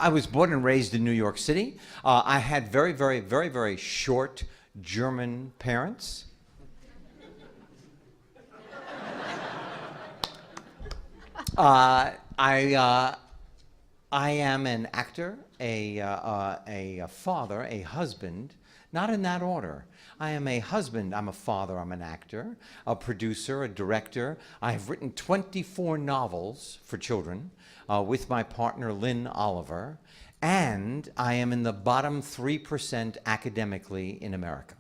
I was born and raised in New York City. I had very, very, very, very short German parents. I am an actor, a father, a husband, not in that order. I am a husband, I'm a father, I'm an actor, a producer, a director. I have written 24 novels for children with my partner Lynn Oliver, and I am in the bottom 3% academically in America.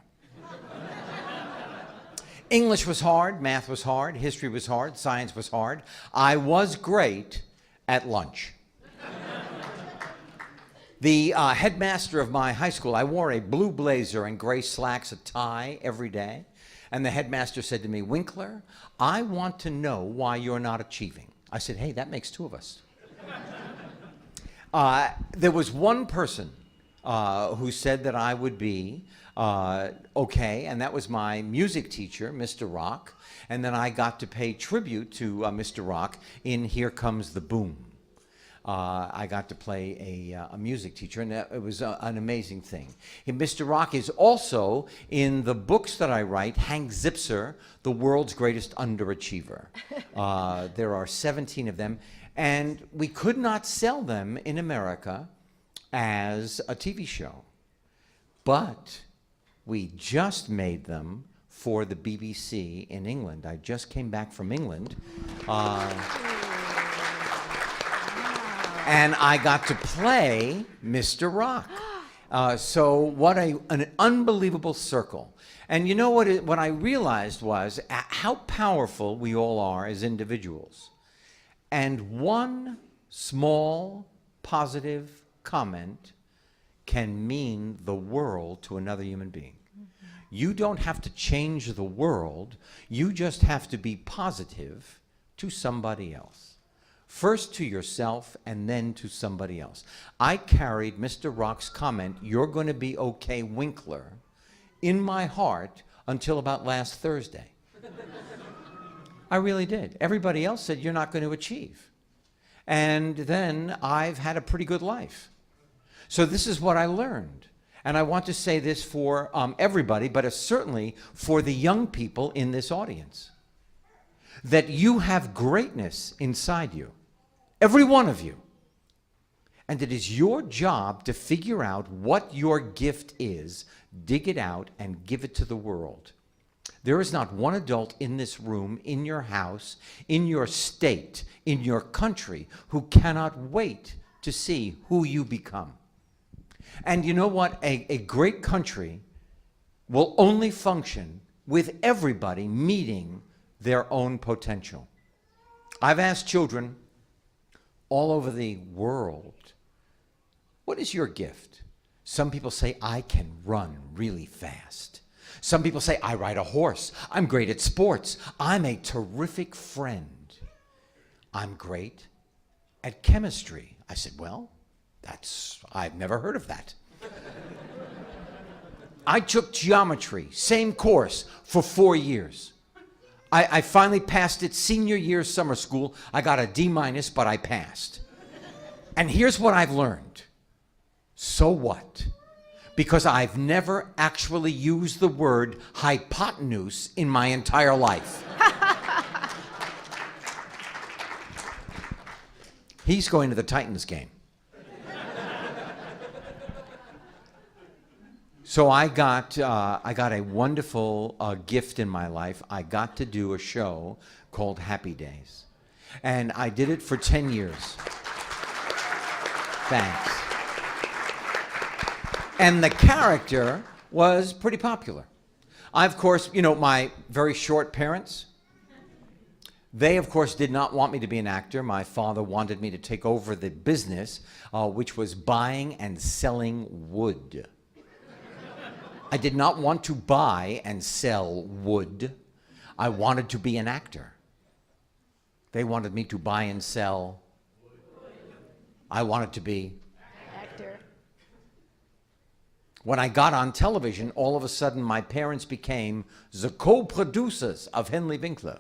English was hard, math was hard, history was hard, science was hard. I was great at lunch. The headmaster of my high school, I wore a blue blazer and gray slacks, a tie every day. And the headmaster said to me, Winkler, I want to know why you're not achieving. I said, hey, that makes two of us. There was one person who said that I would be okay, and that was my music teacher, Mr. Rock. And then I got to pay tribute to Mr. Rock in Here Comes the Boom. I got to play a music teacher, and it was an amazing thing. And Mr. Rock is also in the books that I write, Hank Zipser, the world's greatest underachiever. There are 17 of them, and we could not sell them in America as a TV show. But we just made them for the BBC in England. I just came back from England. And I got to play Mr. Rock. So what an unbelievable circle. And you know what I realized was how powerful we all are as individuals. And one small positive comment can mean the world to another human being. You don't have to change the world. You just have to be positive to somebody else. First to yourself and then to somebody else. I carried Mr. Rock's comment, you're going to be okay, Winkler, in my heart until about last Thursday. I really did. Everybody else said, you're not going to achieve. And then I've had a pretty good life. So this is what I learned. And I want to say this for everybody, but certainly for the young people in this audience. That you have greatness inside you. Every one of you. And it is your job to figure out what your gift is, dig it out, and give it to the world. There is not one adult in this room, in your house, in your state, in your country, who cannot wait to see who you become. And you know what? A great country will only function with everybody meeting their own potential. I've asked children all over the world, what is your gift? Some people say, I can run really fast. Some people say, I ride a horse. I'm great at sports. I'm a terrific friend. I'm great at chemistry. I said, well, I've never heard of that. I took geometry, same course, for 4 years. I finally passed it senior year summer school. I got a D-, but I passed. And here's what I've learned. So what? Because I've never actually used the word hypotenuse in my entire life. He's going to the Titans game. So I got a wonderful gift in my life. I got to do a show called Happy Days. And I did it for 10 years. Thanks. And the character was pretty popular. I, of course, you know, my very short parents, they, of course, did not want me to be an actor. My father wanted me to take over the business, which was buying and selling wood. I did not want to buy and sell wood. I wanted to be an actor. They wanted me to buy and sell. I wanted to be actor. When I got on television, all of a sudden my parents became the co-producers of Henry Winkler.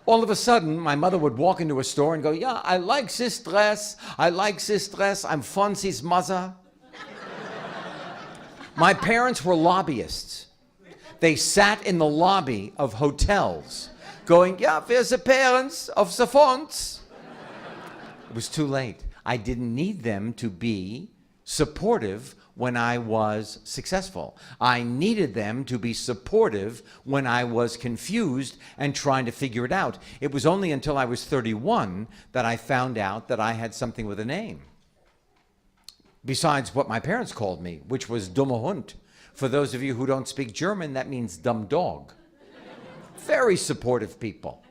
All of a sudden, my mother would walk into a store and go, yeah, I like this dress. I like this dress. I'm Fonzie's mother. My parents were lobbyists. They sat in the lobby of hotels going, yeah, where's the parents of the Fonz? It was too late. I didn't need them to be supportive when I was successful. I needed them to be supportive when I was confused and trying to figure it out. It was only until I was 31 that I found out that I had something with a name. Besides what my parents called me, which was dumme Hund. For those of you who don't speak German, that means dumb dog. Very supportive people.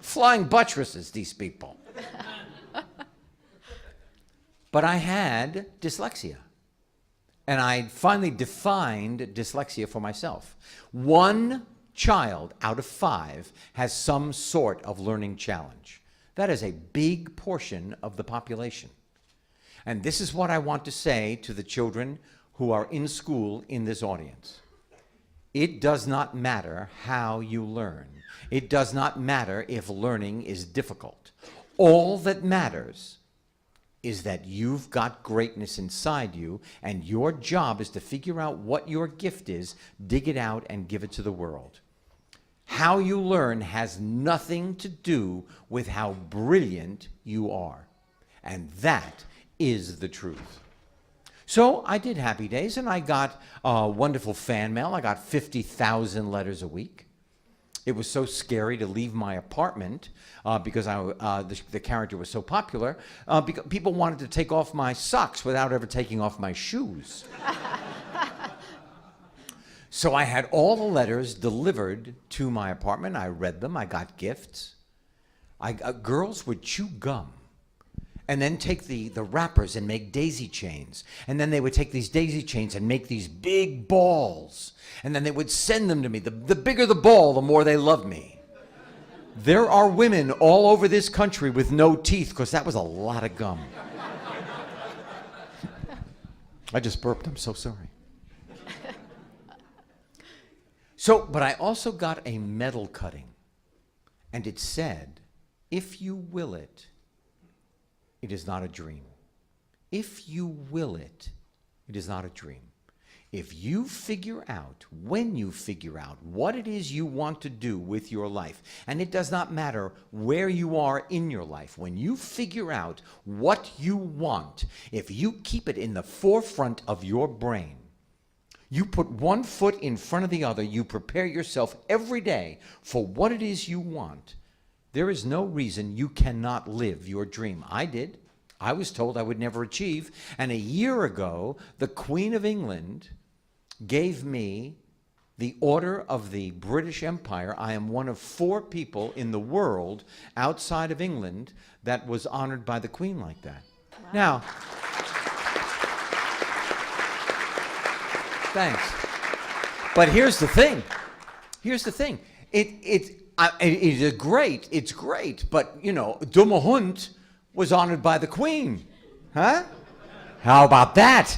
Flying buttresses, these people. But I had dyslexia. And I finally defined dyslexia for myself. 1 child out of 5 has some sort of learning challenge. That is a big portion of the population. And this is what I want to say to the children who are in school in this audience. It does not matter how you learn. It does not matter if learning is difficult. All that matters is that you've got greatness inside you, and your job is to figure out what your gift is, dig it out, and give it to the world. How you learn has nothing to do with how brilliant you are. And that is the truth. So I did Happy Days, and I got wonderful fan mail. I got 50,000 letters a week. It was so scary to leave my apartment because the character was so popular. Because people wanted to take off my socks without ever taking off my shoes. So I had all the letters delivered to my apartment. I read them. I got gifts. Girls would chew gum and then take the wrappers and make daisy chains. And then they would take these daisy chains and make these big balls. And then they would send them to me. The bigger the ball, the more they loved me. There are women all over this country with no teeth because that was a lot of gum. I just burped. I'm so sorry. But I also got a medal cutting. And it said, if you will it, it is not a dream. If you will it, it is not a dream. If you figure out, when you figure out what it is you want to do with your life, and it does not matter where you are in your life, when you figure out what you want, if you keep it in the forefront of your brain, you put one foot in front of the other, you prepare yourself every day for what it is you want, there is no reason you cannot live your dream. I did. I was told I would never achieve. And a year ago, the Queen of England gave me the Order of the British Empire. I am one of 4 people in the world outside of England that was honored by the Queen like that. Wow. Now, thanks. But here's the thing. Here's the thing. It's great, but, you know, dumme Hund was honored by the Queen. Huh? How about that?